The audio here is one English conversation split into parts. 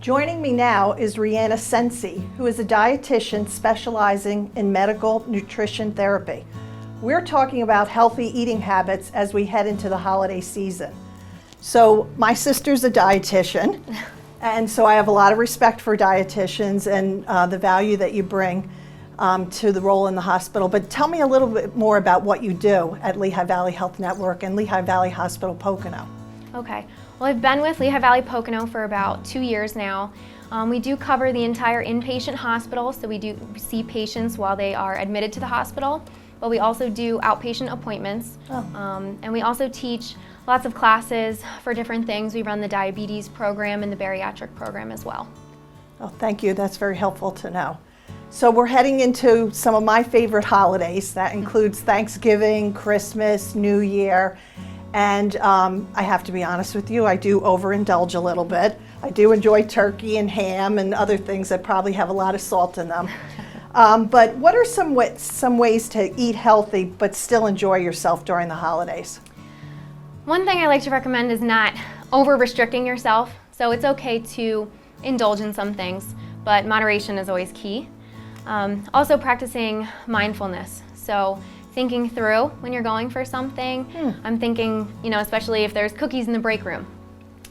Joining me now is Rhianna Cenci, who is a dietitian specializing in medical nutrition therapy. We're talking about healthy eating habits as we head into the holiday season. So my sister's a dietitian, and so I have a lot of respect for dietitians and the value that you bring to the role in the hospital. But tell me a little bit more about what you do at Lehigh Valley Health Network and Lehigh Valley Hospital Pocono. Okay, well, I've been with Lehigh Valley Pocono for about 2 years now. We do cover the entire inpatient hospital, so we do see patients while they are admitted to the hospital, but we also do outpatient appointments. And we also teach lots of classes for different things. We run the diabetes program and the bariatric program as well. Oh, thank you. That's very helpful to know. So we're heading into some of my favorite holidays. That includes Thanksgiving, Christmas, New Year. And I have to be honest with you, I do overindulge a little bit. I do enjoy turkey and ham and other things that probably have a lot of salt in them. But what are some ways to eat healthy but still enjoy yourself during the holidays? One thing I like to recommend is not over-restricting yourself. So it's okay to indulge in some things, but moderation is always key. Also practicing mindfulness. So thinking through when you're going for something. I'm thinking, especially if there's cookies in the break room,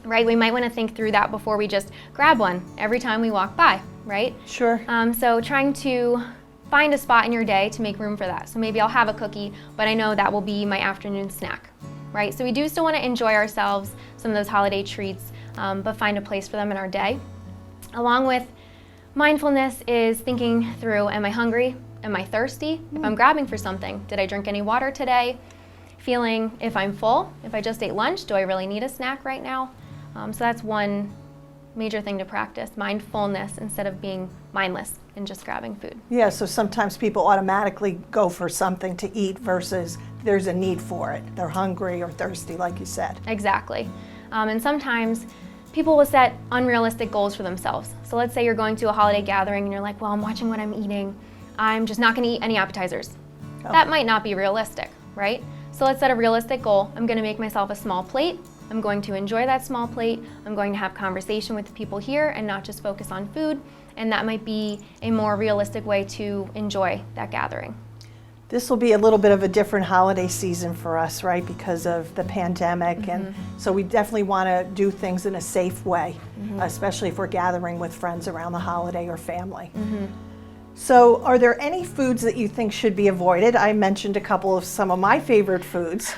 right? We might want to think through that before we just grab one every time we walk by, right? Sure. So trying to find a spot in your day to make room for that. So maybe I'll have a cookie, but I know that will be my afternoon snack, right? So we do still want to enjoy ourselves, some of those holiday treats, but find a place for them in our day. Along with mindfulness is thinking through, am I hungry? Am I thirsty? If I'm grabbing for something, did I drink any water today? Feeling if I'm full, if I just ate lunch, do I really need a snack right now? So that's one major thing to practice, mindfulness instead of being mindless and just grabbing food. Yeah, so sometimes people automatically go for something to eat versus there's a need for it. They're hungry or thirsty, like you said. Exactly. And sometimes people will set unrealistic goals for themselves. So let's say you're going to a holiday gathering and you're like, well, I'm watching what I'm eating. I'm just not going to eat any appetizers. That might not be realistic, right? So let's set a realistic goal. I'm going to make myself a small plate. I'm going to enjoy that small plate. I'm going to have conversation with the people here and not just focus on food. And that might be a more realistic way to enjoy that gathering. This will be a little bit of a different holiday season for us, right? Because of the pandemic. And so we definitely want to do things in a safe way, especially if we're gathering with friends around the holiday or family. So are there any foods that you think should be avoided? I mentioned a couple of some of my favorite foods.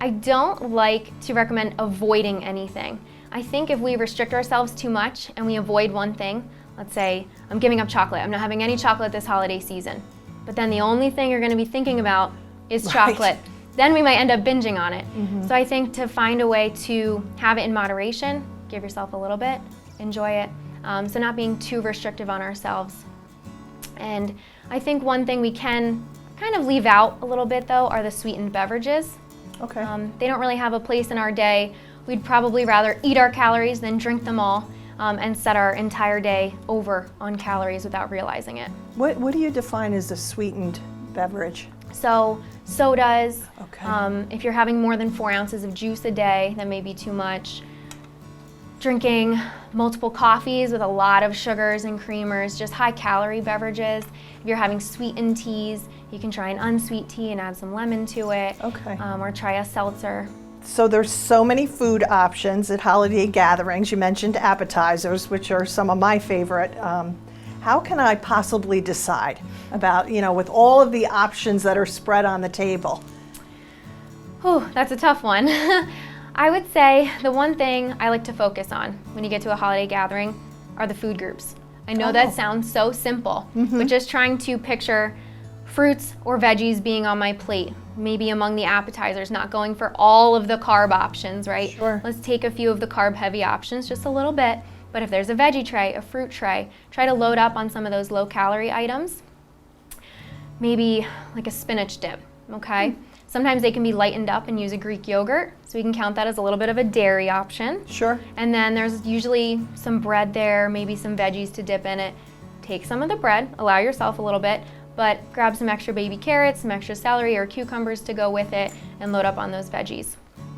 I don't like to recommend avoiding anything. I think if we restrict ourselves too much and we avoid one thing, let's say I'm giving up chocolate, I'm not having any chocolate this holiday season, but then the only thing you're going to be thinking about is chocolate, then we might end up binging on it. So I think to find a way to have it in moderation, give yourself a little bit, enjoy it, so not being too restrictive on ourselves. And I think one thing we can kind of leave out a little bit though are the sweetened beverages. Okay. They don't really have a place in our day. We'd probably rather eat our calories than drink them all and set our entire day over on calories without realizing it. What do you define as a sweetened beverage? So sodas, Okay. if you're having more than 4 ounces of juice a day, that may be too much. Drinking multiple coffees with a lot of sugars and creamers, just high calorie beverages. If you're having sweetened teas, you can try an unsweet tea and add some lemon to it. Okay. Or try a seltzer. So there's so many food options at holiday gatherings. You mentioned appetizers, which are some of my favorite. How can I possibly decide about, with all of the options that are spread on the table? Whew, that's a tough one. I would say the one thing I like to focus on when you get to a holiday gathering are the food groups. I know that sounds so simple, but just trying to picture fruits or veggies being on my plate, maybe among the appetizers, not going for all of the carb options, right? Sure. Let's take a few of the carb-heavy options, just a little bit, but if there's a veggie tray, a fruit tray, try to load up on some of those low-calorie items. Maybe like a spinach dip, okay? Sometimes they can be lightened up and use a Greek yogurt, so we can count that as a little bit of a dairy option. Sure. And then there's usually some bread there, maybe some veggies to dip in it. Take some of the bread, allow yourself a little bit, but grab some extra baby carrots, some extra celery or cucumbers to go with it, and load up on those veggies.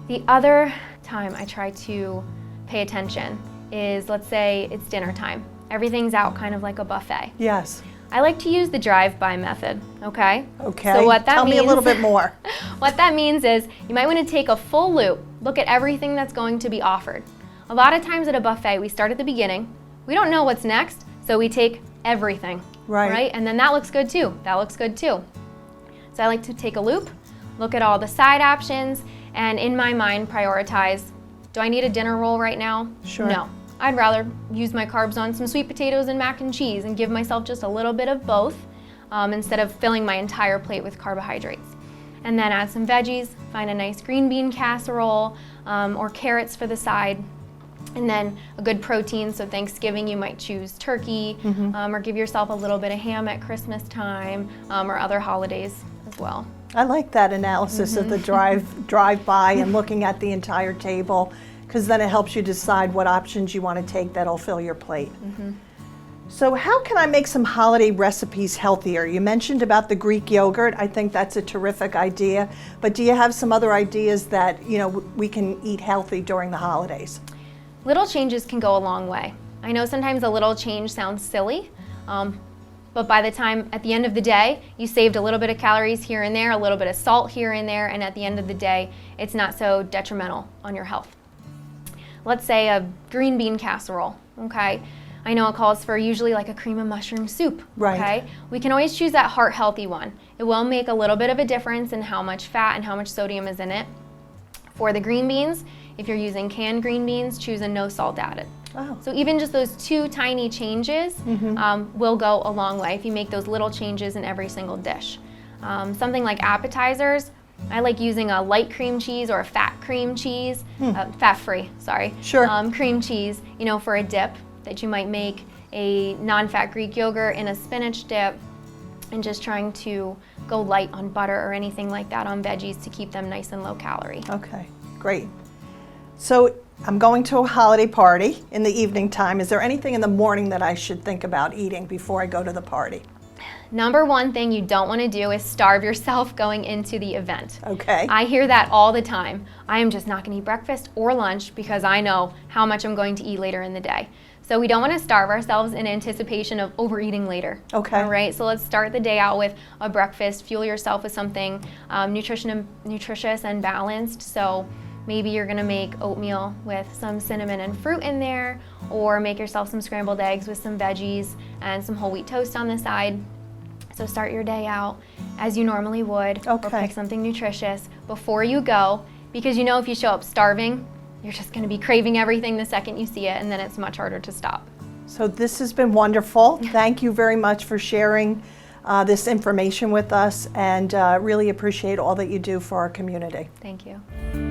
The other time I try to pay attention is, let's say it's dinner time. Everything's out kind of like a buffet. Yes. I like to use the drive-by method, okay? Okay. So what that Tell me a little bit more. What that means is you might want to take a full loop, look at everything that's going to be offered. A lot of times at a buffet, we start at the beginning. We don't know what's next, so we take everything, right? And then that looks good too. That looks good too. So I like to take a loop, look at all the side options, and in my mind prioritize, do I need a dinner roll right now? Sure. No. I'd rather use my carbs on some sweet potatoes and mac and cheese and give myself just a little bit of both instead of filling my entire plate with carbohydrates. And then add some veggies, find a nice green bean casserole or carrots for the side. And then a good protein, so Thanksgiving you might choose turkey or give yourself a little bit of ham at Christmas time or other holidays as well. I like that analysis of the drive-by and looking at the entire table, because then it helps you decide what options you want to take that'll fill your plate. So how can I make some holiday recipes healthier? You mentioned about the Greek yogurt. I think that's a terrific idea. But do you have some other ideas that we can eat healthy during the holidays? Little changes can go a long way. I know sometimes a little change sounds silly, but by the time at the end of the day, you saved a little bit of calories here and there, a little bit of salt here and there, and at the end of the day, it's not so detrimental on your health. Let's say a green bean casserole, okay? I know it calls for usually like a cream of mushroom soup, okay? We can always choose that heart-healthy one. It will make a little bit of a difference in how much fat and how much sodium is in it. For the green beans, if you're using canned green beans, choose a no salt added. Oh. So even just those two tiny changes will go a long way if you make those little changes in every single dish. Something like appetizers, I like using a light cream cheese or a fat cream cheese, fat-free, sorry. Sure. Cream cheese, for a dip that you might make a non-fat Greek yogurt in a spinach dip, and just trying to go light on butter or anything like that on veggies to keep them nice and low calorie. Okay, great. So I'm going to a holiday party in the evening time. Is there anything in the morning that I should think about eating before I go to the party? Number one thing you don't want to do is starve yourself going into the event. Okay. I hear that all the time. I am just not going to eat breakfast or lunch because I know how much I'm going to eat later in the day. So we don't want to starve ourselves in anticipation of overeating later. Okay. All right, so let's start the day out with a breakfast. Fuel yourself with something nutritious and balanced. So maybe you're going to make oatmeal with some cinnamon and fruit in there, or make yourself some scrambled eggs with some veggies and some whole wheat toast on the side. So start your day out as you normally would, or pick something nutritious before you go, because if you show up starving, you're just going to be craving everything the second you see it, and then it's much harder to stop. So this has been wonderful. Thank you very much for sharing this information with us, and really appreciate all that you do for our community. Thank you.